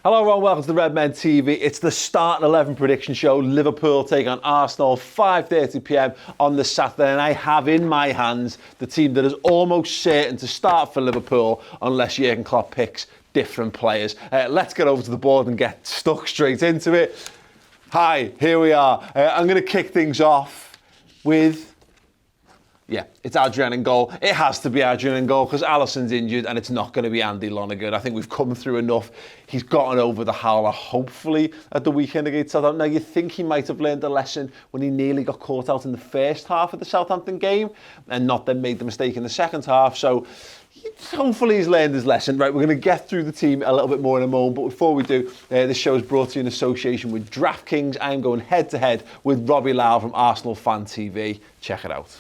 Hello everyone, welcome to the Redmen TV. It's the Start 11 prediction show. Liverpool take on Arsenal, 5:30 p.m. on the Saturday, and I have in my hands the team that is almost certain to start for Liverpool unless Jurgen Klopp picks different players. Let's get over to the board and get stuck straight into it. Hi, here we are. I'm going to kick things off with... Yeah, it's Adrian in goal. It has to be Adrian in goal because Alisson's injured and it's not going to be Andy Lonergan. I think we've come through enough. He's gotten over the howler, hopefully, at the weekend against Southampton. Now, you think he might have learned a lesson when he nearly got caught out in the first half of the Southampton game and not then made the mistake in the second half. So, hopefully he's learned his lesson. Right, we're going to get through the team a little bit more in a moment. But before we do, this show is brought to you in association with DraftKings. I'm going head-to-head with Robbie Lau from Arsenal Fan TV. Check it out.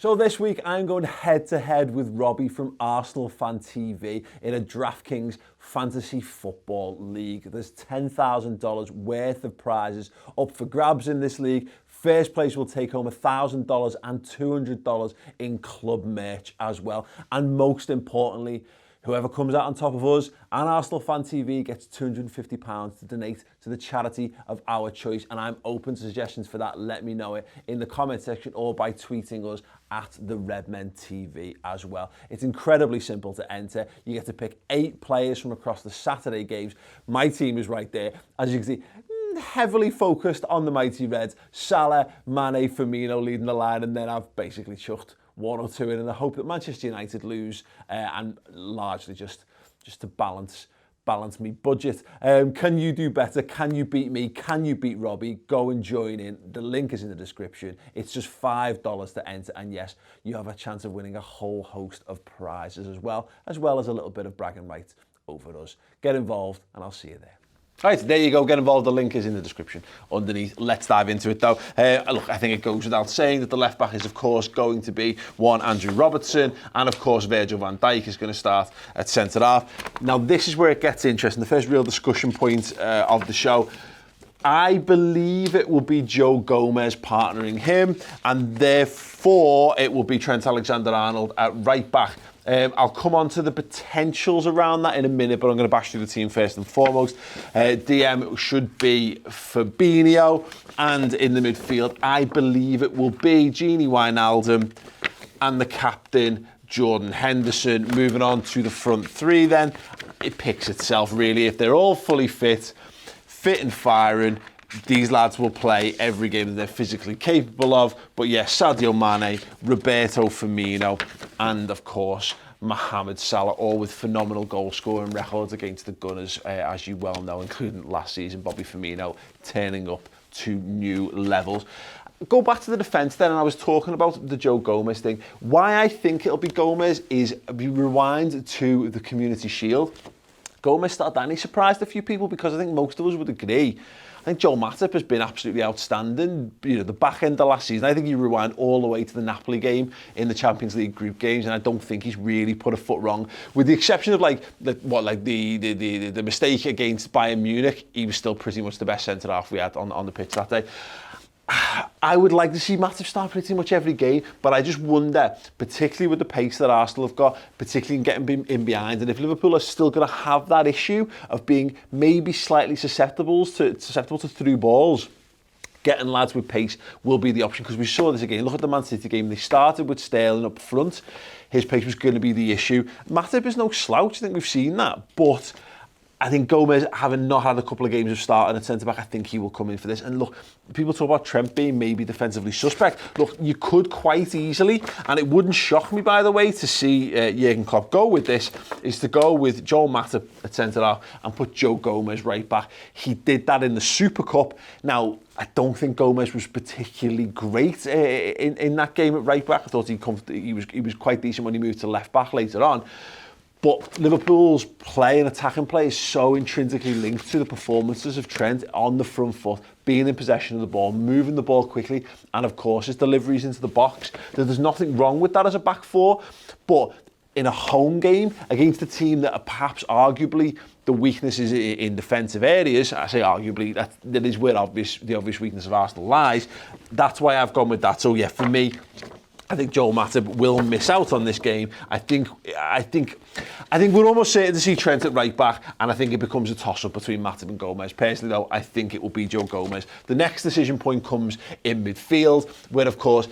So this week, I'm going head-to-head with Robbie from Arsenal Fan TV in a DraftKings Fantasy Football League. There's $10,000 worth of prizes up for grabs in this league. First place will take home $1,000 and $200 in club merch as well. And most importantly, whoever comes out on top of us and Arsenal Fan TV gets £250 to donate to the charity of our choice. And I'm open to suggestions for that. Let me know it in the comment section or by tweeting us at the Redmen TV as well. It's incredibly simple to enter. You get to pick 8 players from across the Saturday games. My team is right there. As you can see, heavily focused on the mighty Reds. Salah, Mane, Firmino leading the line, and then I've basically chucked 1 or 2 in the hope that Manchester United lose, and largely just to balance me budget. Can you do better? Can you beat me? Can you beat Robbie? Go and join in. The link is in the description. It's just $5 to enter, and yes, you have a chance of winning a whole host of prizes as well as a little bit of bragging rights over us. Get involved, and I'll see you there. Right, there you go. Get involved. The link is in the description underneath. Let's dive into it, though. Look, I think it goes without saying that the left-back is, of course, going to be one Andrew Robertson, and, of course, Virgil van Dijk is going to start at centre-half. Now, this is where it gets interesting. The first real discussion point of the show. I believe it will be Joe Gomez partnering him, and therefore it will be Trent Alexander-Arnold at right-back. I'll come on to the potentials around that in a minute, but I'm going to bash through the team first and foremost. DM should be Fabinho, and in the midfield, I believe it will be Gini Wijnaldum and the captain, Jordan Henderson. Moving on to the front three then, it picks itself really. If they're all fully fit and firing, these lads will play every game that they're physically capable of. But yes, Sadio Mane, Roberto Firmino, and of course, Mohamed Salah, all with phenomenal goal-scoring records against the Gunners, as you well know, including last season, Bobby Firmino turning up to new levels. Go back to the defence then, and I was talking about the Joe Gomez thing. Why I think it'll be Gomez is, we rewind to the Community Shield. Gomez started that and he surprised a few people because I think most of us would agree. I think Joel Matip has been absolutely outstanding. You know, the back end of last season, I think you rewind all the way to the Napoli game in the Champions League group games, and I don't think he's really put a foot wrong. With the exception of the mistake against Bayern Munich, he was still pretty much the best centre half we had on the pitch that day. I would like to see Matip start pretty much every game, but I just wonder, particularly with the pace that Arsenal have got, particularly in getting in behind, and if Liverpool are still going to have that issue of being maybe slightly susceptible to through balls, getting lads with pace will be the option, because we saw this again. Look at the Man City game. They started with Sterling up front. His pace was going to be the issue. Matip is no slouch. I think we've seen that, but I think Gomez, having not had a couple of games of starting at centre-back, I think he will come in for this. And look, people talk about Trent being maybe defensively suspect. Look, you could quite easily, and it wouldn't shock me, by the way, to see Jurgen Klopp go with this, is to go with Joel Matip at centre-half and put Joe Gomez right back. He did that in the Super Cup. Now, I don't think Gomez was particularly great in that game at right back. I thought he was quite decent when he moved to left back later on. But Liverpool's play and attacking play is so intrinsically linked to the performances of Trent on the front foot, being in possession of the ball, moving the ball quickly, and of course his deliveries into the box. There's nothing wrong with that as a back four, but in a home game against a team that are perhaps arguably the weaknesses in defensive areas, I say arguably, that is where the obvious weakness of Arsenal lies. That's why I've gone with that. So yeah, for me, I think Joel Matip will miss out on this game. I think we're almost certain to see Trent at right back, and I think it becomes a toss-up between Matip and Gomez. Personally, though, I think it will be Joe Gomez. The next decision point comes in midfield, where, of course,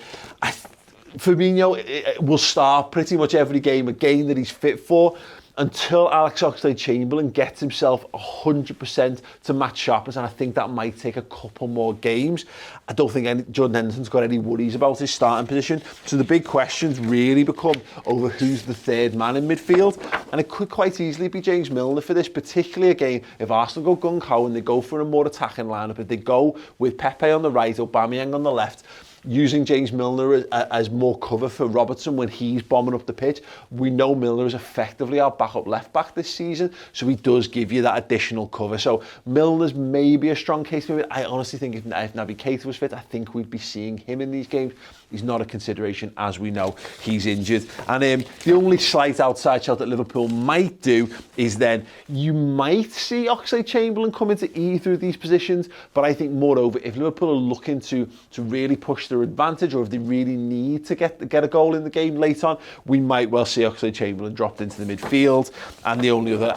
Firmino will start pretty much every game, a game that he's fit for, until Alex Oxlade-Chamberlain gets himself 100% to match sharpness, and I think that might take a couple more games. I don't think Jordan Henderson's got any worries about his starting position. So the big questions really become over who's the third man in midfield, and it could quite easily be James Milner for this, particularly again if Arsenal go gung-ho and they go for a more attacking lineup, if they go with Pepe on the right, Aubameyang on the left, using James Milner as more cover for Robertson when he's bombing up the pitch. We know Milner is effectively our backup left back this season, so he does give you that additional cover. So Milner's maybe a strong case for it. I honestly think if Naby Keita was fit, I think we'd be seeing him in these games. He's not a consideration, as we know. He's injured. And the only slight outside shot that Liverpool might do is then you might see Oxlade-Chamberlain come into either of these positions, but I think moreover, if Liverpool are looking to really push their advantage, or if they really need to get a goal in the game late on, we might well see Oxlade-Chamberlain dropped into the midfield. And the only other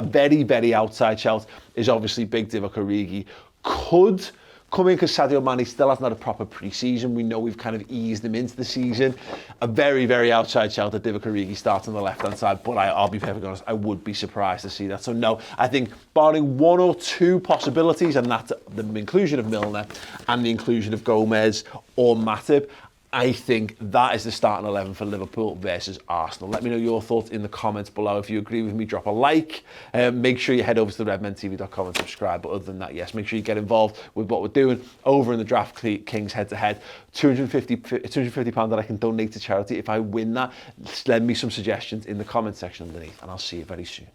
very, very outside shout is obviously Big Divock Origi. Could come in because Sadio Mane still hasn't had a proper pre-season. We know we've kind of eased him into the season. A very, very outside shout that Divock Origi starts on the left-hand side, but I'll be perfectly honest, I would be surprised to see that. So no, I think barring one or two possibilities, and that's the inclusion of Milner and the inclusion of Gomez or Matip, I think that is the starting 11 for Liverpool versus Arsenal. Let me know your thoughts in the comments below. If you agree with me, drop a like. Make sure you head over to the redmentv.com and subscribe. But other than that, yes, make sure you get involved with what we're doing over in the Draft Kings head-to-head. £250 that I can donate to charity. If I win that, send me some suggestions in the comment section underneath, and I'll see you very soon.